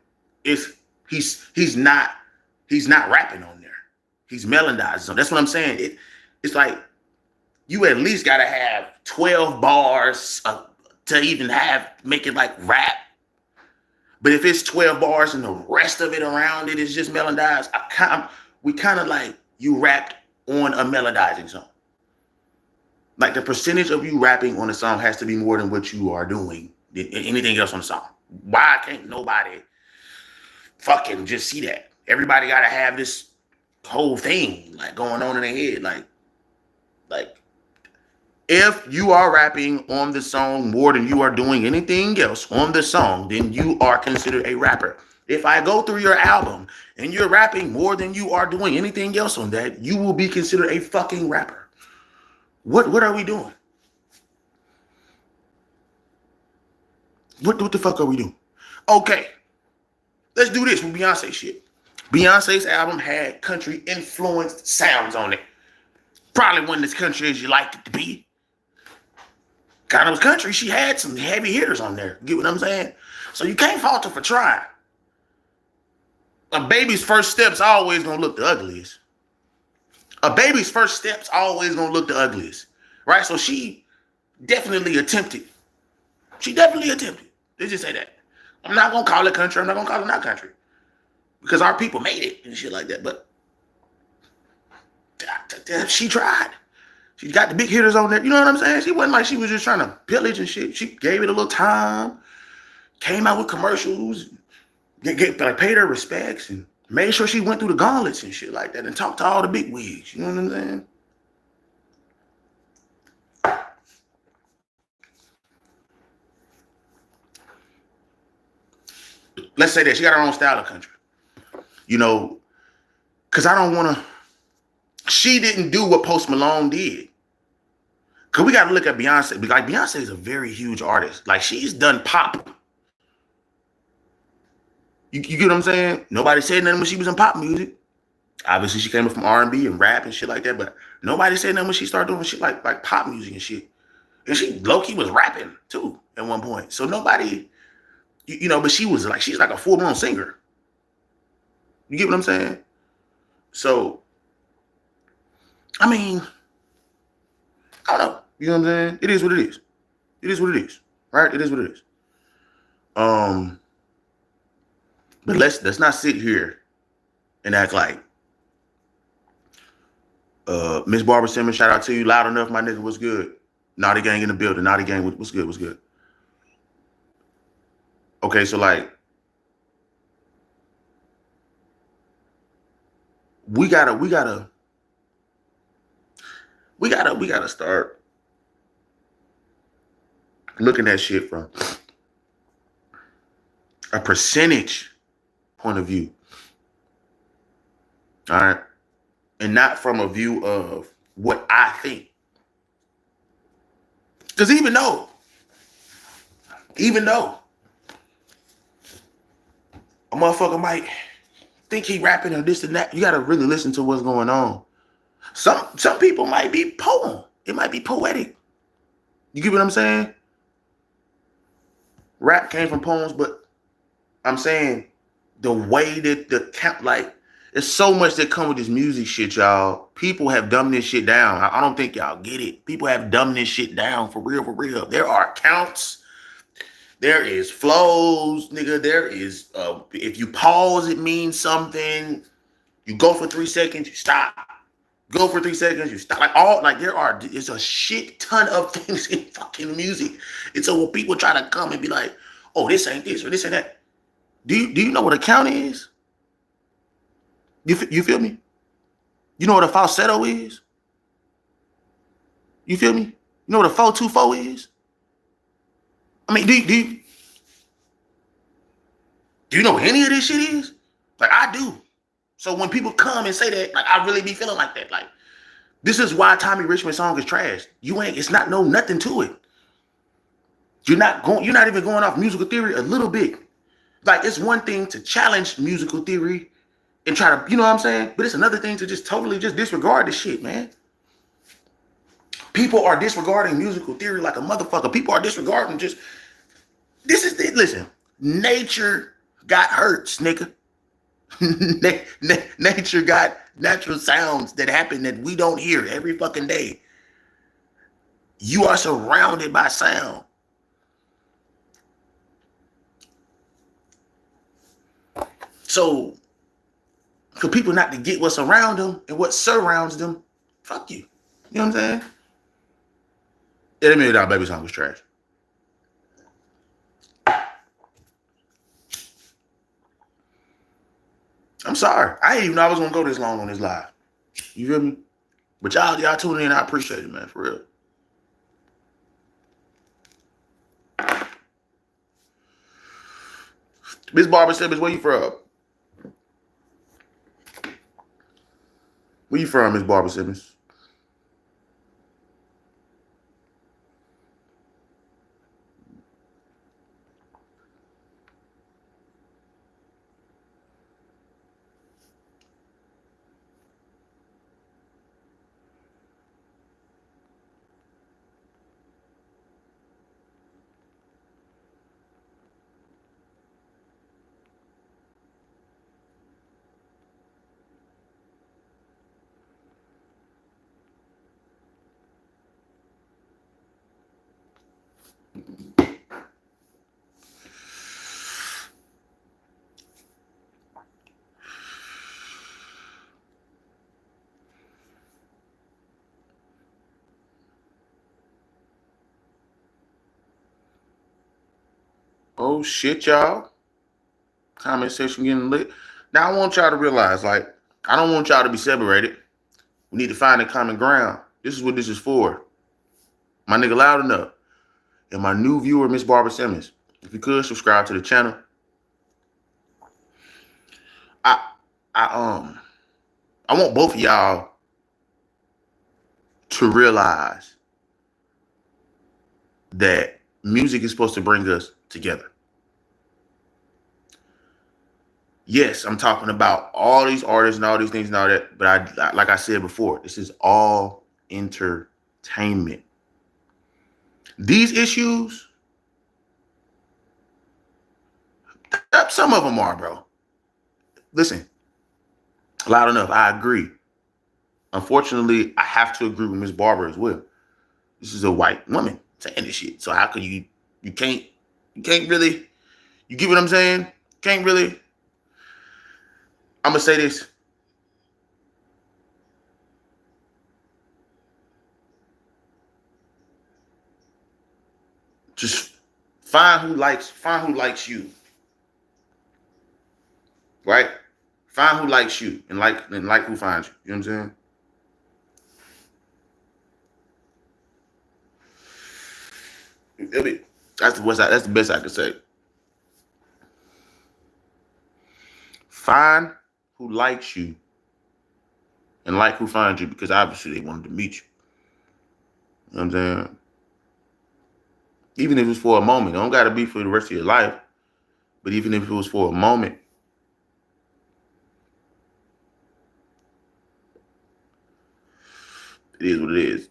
He's not rapping on there. He's melodizing. That's what I'm saying. It's like you at least gotta have 12 bars to even make it like rap. But if it's 12 bars and the rest of it around it is just melodized, we kind of like you rapped on a melodizing song. Like the percentage of you rapping on a song has to be more than what you are doing than anything else on the song. Why can't nobody fucking just see that? Everybody gotta have this whole thing like going on in their head. Like if you are rapping on the song more than you are doing anything else on the song, then you are considered a rapper. If I go through your album and you're rapping more than you are doing anything else on that, you will be considered a fucking rapper. What are we doing? What the fuck are we doing? Okay, let's do this with Beyonce shit. Beyonce's album had country influenced sounds on it. Probably wasn't as country as you liked it to be. Kind of was country. She had some heavy hitters on there. Get what I'm saying? So you can't fault her for trying. A baby's first steps always gonna look the ugliest. A baby's first steps always gonna look the ugliest, right? So she definitely attempted. Let's just say that. I'm not gonna call it country. I'm not gonna call it not country, because our people made it and shit like that. But she tried. She got the big hitters on there. You know what I'm saying? She wasn't like she was just trying to pillage and shit. She gave it a little time, came out with commercials, like paid her respects, and made sure she went through the gauntlets and shit like that, and talked to all the big wigs. You know what I'm saying? Let's say that she got her own style of country. You know, because I don't want to. She didn't do what Post Malone did. Because we got to look at Beyonce. Like, Beyonce is a very huge artist. Like, she's done pop. You get what I'm saying? Nobody said nothing when she was in pop music. Obviously, she came up from R&B and rap and shit like that. But nobody said nothing when she started doing shit like pop music and shit. And she low-key was rapping, too, at one point. So nobody, you know, but she's like a full-blown singer. You get what I'm saying? So, I mean, I don't know. You know what I'm saying? It is what it is. It is what it is. Right? It is what it is. But let's not sit here and act like Miss Barbara Simmons, shout out to you. Loud enough, my nigga, was good. Naughty Gang in the building. Naughty Gang was good, was good. Okay, so like we gotta start looking at shit from a percentage point of view. All right. And not from a view of what I think. Because even though a motherfucker might think he rapping or this and that, you gotta really listen to what's going on. Some people might be poem. It might be poetic. You get what I'm saying? Rap came from poems, but I'm saying the way that the count, like, there's so much that come with this music shit, y'all. People have dumbed this shit down. I don't think y'all get it. People have dumbed this shit down for real, for real. There are counts. There is flows, nigga. There is, if you pause, it means something. You go for 3 seconds, you stop. Go for 3 seconds, you stop. It's a shit ton of things in fucking music. And so when people try to come and be like, oh, this ain't this or this ain't that. Do you know what a count is? You feel me? You know what a falsetto is? You feel me? You know what a 4/2/4 is? I mean, do you know what any of this shit is? Like, I do. So when people come and say that, like, I really be feeling like that. Like, this is why Tommy Richman's song is trash. It's not nothing to it. You're not even going off musical theory a little bit. Like, it's one thing to challenge musical theory and try to, you know what I'm saying? But it's another thing to just totally just disregard this shit, man. People are disregarding musical theory like a motherfucker. People are disregarding listen, nature got hurts, nigga. Nature got natural sounds that happen that we don't hear every fucking day. You are surrounded by sound. So, for people not to get what's around them and what surrounds them, fuck you. You know what I'm saying? Yeah, that $1 Million Baby song was trash. I'm sorry. I didn't even know I was gonna go this long on this live. You feel me? But y'all tuning in. I appreciate it, man, for real. Miss Barbara Simmons, where you from? Where you from, Miss Barbara Simmons? Oh shit, y'all. Comment section getting lit. Now I want y'all to realize, like, I don't want y'all to be separated. We need to find a common ground. This is what this is for. My nigga Loud Enough and my new viewer, Miss Barbara Simmons. If you could subscribe to the channel. I want both of y'all to realize that music is supposed to bring us together. Yes, I'm talking about all these artists and all these things and all that, but I like I said before, this is all entertainment. These issues, some of them are, bro. Listen, Loud Enough, I agree. Unfortunately, I have to agree with Miss Barber as well. This is a white woman saying this shit. So how could you can't really, you get what I'm saying? Can't really. I'm gonna say this. Just find who likes you. Right? Find who likes you and like who finds you. You know what I'm saying? That's the best I can say. Find who likes you and like who finds you, because obviously they wanted to meet you. You know what I'm saying? Even if it's for a moment, it don't gotta be for the rest of your life. But even if it was for a moment, it is what it is.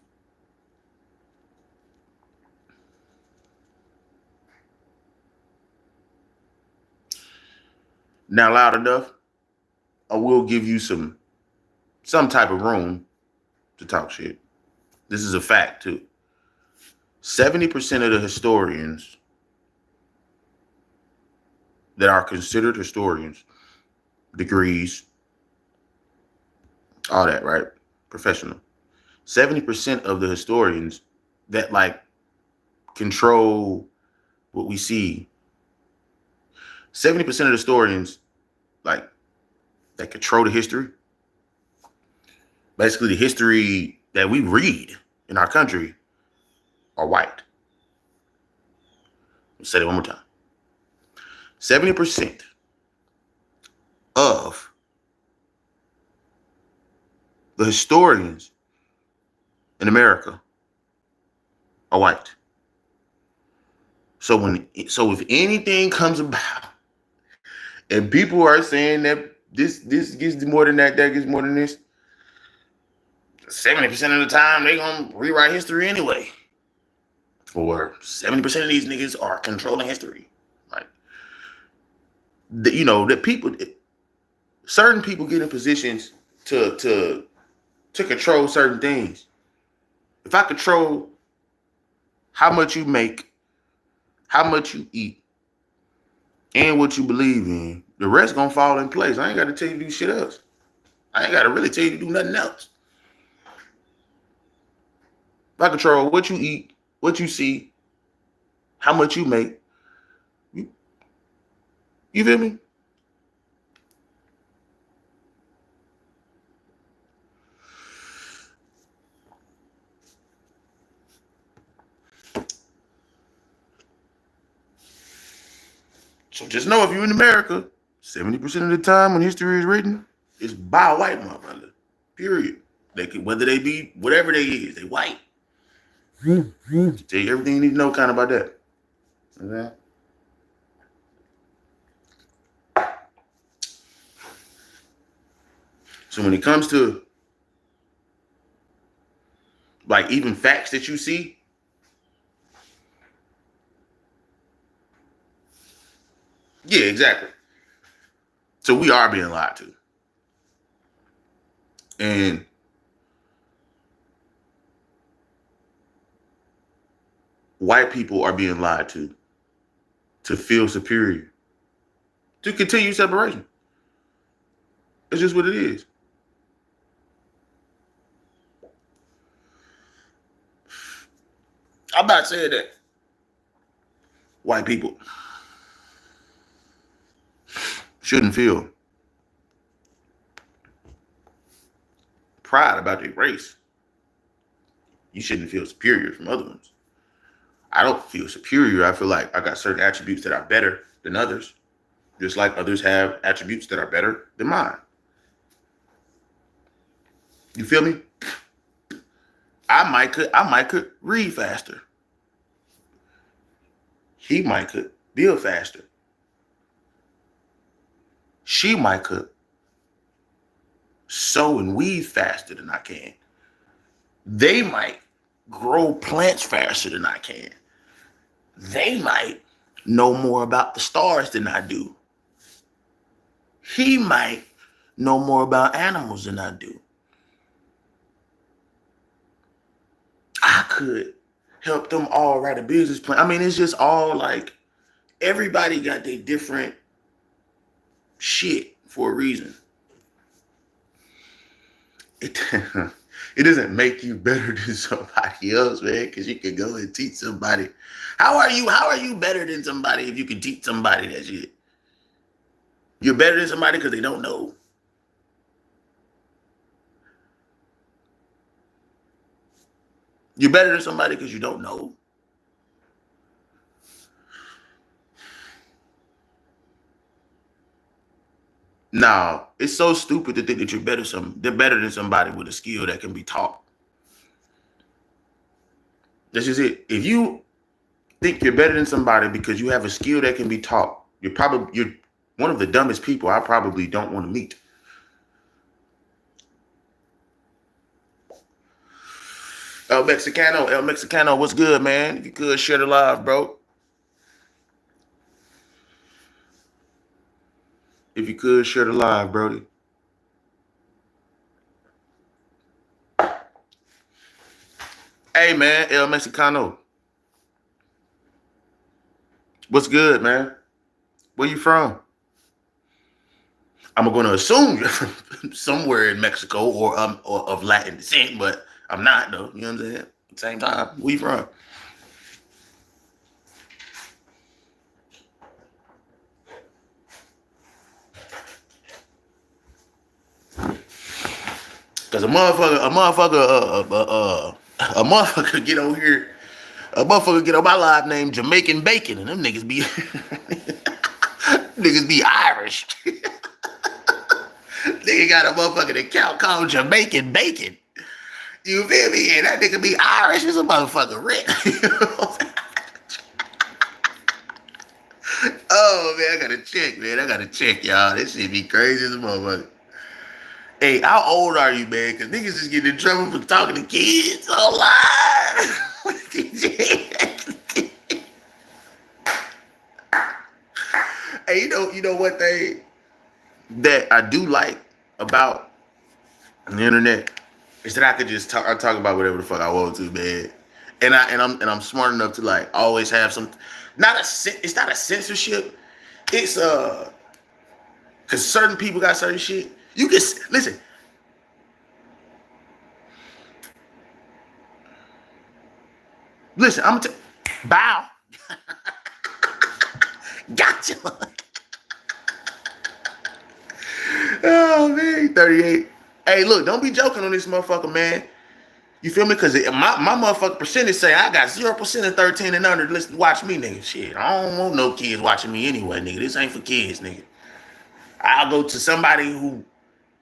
Now, Loud Enough, I will give you some type of room to talk shit. This is a fact, too. 70% of the historians that are considered historians, degrees, all that, right? Professional. 70% of the historians that, like, control what we see, 70% of the historians, like, that control the history, basically the history that we read in our country, are white. Let's say it one more time. 70% of the historians in America are white. So if anything comes about and people are saying that this gets more than that gets more than this, 70% of the time they gonna rewrite history anyway. Or 70% of these niggas are controlling history. Right? That people, certain people get in positions to control certain things. If I control how much you make, how much you eat, and what you believe in, the rest gonna fall in place. I ain't gotta tell you to do shit else. I ain't gotta really tell you to do nothing else. If I control what you eat, what you see, how much you make, you feel me? So just know, if you're in America, 70% of the time when history is written, it's by a white motherfucker. Period. They can, whether they be whatever they is, they white. Tell you everything you need to know kind of about that. Okay? So when it comes to, like, even facts that you see, yeah, exactly. So we are being lied to. And white people are being lied to feel superior, to continue separation. It's just what it is. I'm not saying that white people shouldn't feel pride about their race. You shouldn't feel superior from other ones. I don't feel superior. I feel like I got certain attributes that are better than others, just like others have attributes that are better than mine. You feel me? I might could read faster. He might could build faster. She might could sew and weave faster than I can. They might grow plants faster than I can. They might know more about the stars than I do. He might know more about animals than I do. I could help them all write a business plan. I mean, it's just all like everybody got their different shit for a reason. It doesn't make you better than somebody else, man, because you can go and teach somebody. How are you better than somebody if you can teach somebody that shit? You're better than somebody because they don't know. You're better than somebody because you don't know. No, it's so stupid to think that they're better than somebody with a skill that can be taught. That's just it. If you think you're better than somebody because you have a skill that can be taught, you're one of the dumbest people I probably don't want to meet. El Mexicano, what's good, man? If you could share the live, bro. If you could share the live, Brody. Hey, man, El Mexicano. What's good, man? Where you from? I'm going to assume you're from somewhere in Mexico or of Latin descent, but I'm not, though. You know what I'm saying? At the same time, where you from? Because a motherfucker get over here, a motherfucker get on my live name Jamaican Bacon, and them niggas be niggas be Irish. Nigga got a motherfucking account called Jamaican Bacon. You feel me? And that nigga be Irish as a motherfucker rich. Oh man, I gotta check, man. I gotta check, y'all. This shit be crazy as a motherfucker. Hey, how old are you, man? Because niggas just getting in trouble for talking to kids online. Hey, you know what thing that I do like about the internet is that I could just talk about whatever the fuck I want to, man. And I'm smart enough to like always have some. It's not a censorship. It's because certain people got certain shit. You can listen. Listen, I'm gonna bow. Gotcha. Oh man, 38. Hey, look, don't be joking on this motherfucker, man. You feel me? Because my motherfucking percentage say I got 0% of 13 and under. Listen, watch me, nigga. Shit, I don't want no kids watching me anyway, nigga. This ain't for kids, nigga. I'll go to somebody who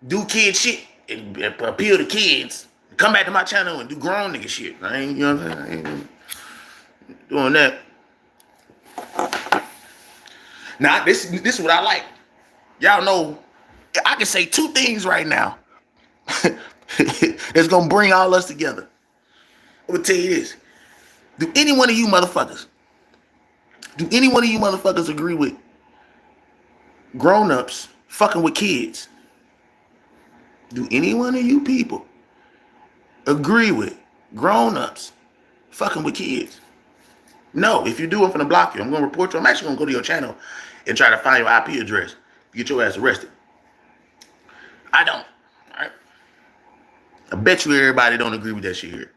do kid shit and appeal to kids. Come back to my channel and do grown nigga shit. I ain't, you know what I'm saying? I ain't doing that. Now, this is what I like. Y'all know, I can say two things right now. It's gonna bring all us together. I'm gonna tell you this. Do any one of you motherfuckers agree with grown-ups fucking with kids? Do any one of you people agree with grown-ups fucking with kids? No, if you do, I'm gonna block you. I'm gonna report you. I'm actually gonna go to your channel and try to find your IP address. Get your ass arrested. I don't. All right. I bet you everybody don't agree with that shit here.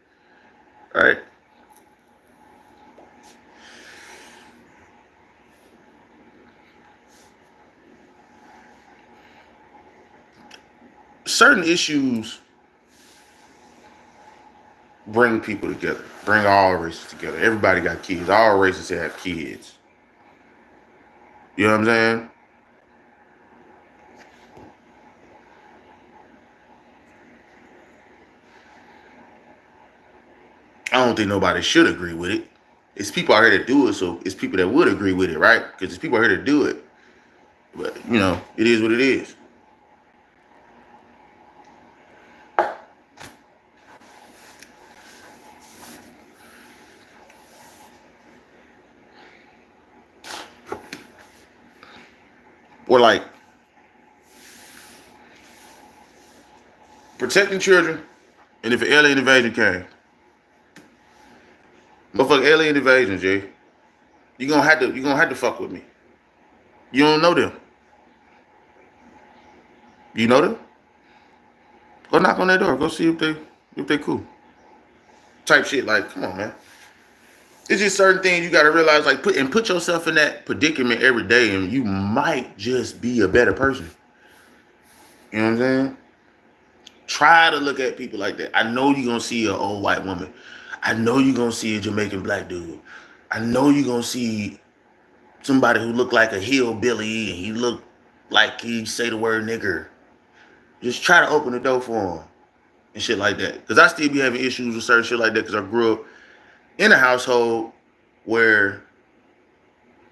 All right. certain issues bring people together, bring all races together. Everybody got kids. All races have kids. You know what I'm saying? I don't think nobody should agree with it. It's people out here that do it, so it's people that would agree with it, right? Because it's people out here to do it. But, you know, it is what it is. Or like protecting children, and if an alien invasion came, motherfucker, alien invasion, Jay, you gonna have to fuck with me. You don't know them. You know them? Go knock on their door. Go see if they cool. Type shit. Like, come on, man. It's just certain things you gotta realize. Like, put yourself in that predicament every day, and you might just be a better person. You know what I'm saying? Try to look at people like that. I know you're gonna see an old white woman. I know you're gonna see a Jamaican black dude. I know you're gonna see somebody who look like a hillbilly and he look like he say the word nigger. Just try to open the door for him and shit like that. Because I still be having issues with certain shit like that because I grew up in a household where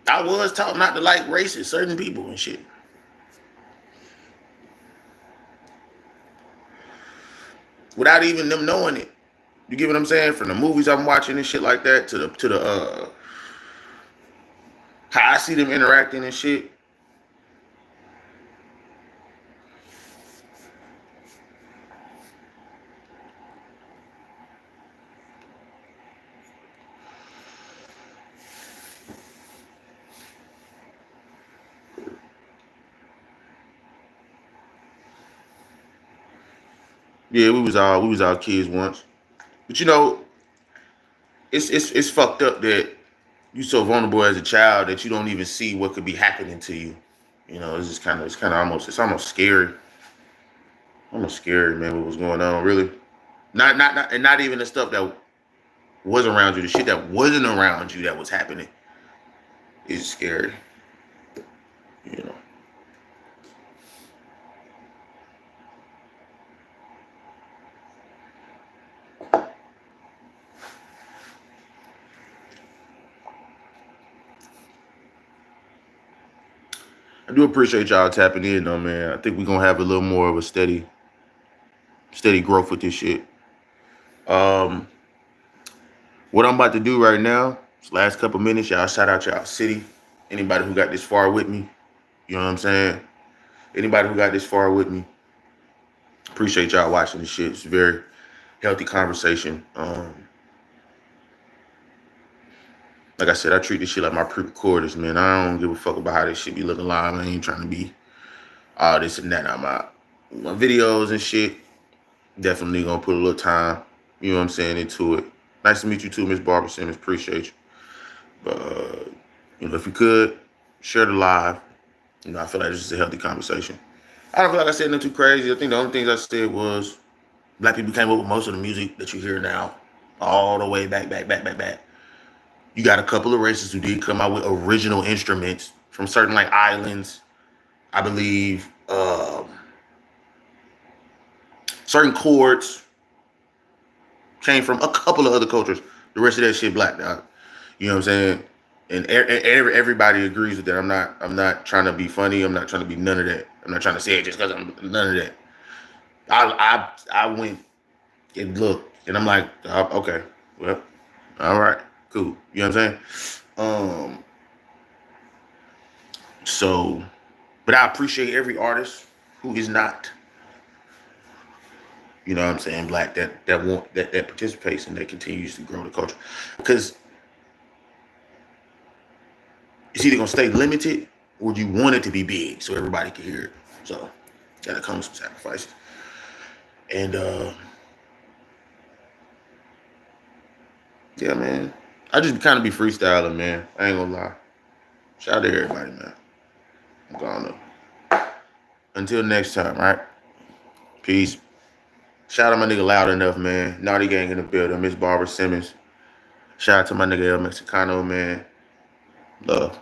I was taught not to like racist certain people and shit. Without even them knowing it. You get what I'm saying? From the movies I'm watching and shit like that to the how I see them interacting and shit. Yeah, we was all kids once. But you know, it's fucked up that you so vulnerable as a child that you don't even see what could be happening to you. You know, it's almost scary. Almost scary, man, what was going on, really. Not even the stuff that was around you, the shit that wasn't around you that was happening is scary. You know. I do appreciate y'all tapping in though, man. I think we're gonna have a little more of a steady growth with this shit. What I'm about to do right now, this last couple minutes, y'all shout out y'all city. Anybody who got this far with me, you know what I'm saying? Anybody who got this far with me, appreciate y'all watching this shit. It's a very healthy conversation. Like I said, I treat this shit like my pre-recorders, man. I don't give a fuck about how this shit be looking live. I ain't trying to be all this and that. I'm out. My videos and shit, definitely gonna put a little time, you know what I'm saying, into it. Nice to meet you too, Miss Barbara Simmons. Appreciate you. But, you know, if you could, share the live. You know, I feel like this is a healthy conversation. I don't feel like I said nothing too crazy. I think the only things I said was black people came up with most of the music that you hear now, all the way back. You got a couple of races who did come out with original instruments from certain like islands, I believe, certain chords came from a couple of other cultures. The rest of that shit black, dog. You know what I'm saying? And everybody agrees with that. I'm not trying to be funny. I'm not trying to be none of that. I'm not trying to say it just because I'm none of that. I went and looked, and I'm like, okay, well, all right, cool. You know what I'm saying? So, but I appreciate every artist who is not, you know what I'm saying, black that participates and that continues to grow the culture, because it's either gonna stay limited or you want it to be big so everybody can hear it. So, gotta come with some sacrifices. And yeah, man, I just kind of be freestyling, man. I ain't gonna lie. Shout out to everybody, man. I'm gone though. Until next time, right? Peace. Shout out my nigga Loud Enough, man. Naughty Gang in the building. Miss Barbara Simmons. Shout out to my nigga El Mexicano, man. Love.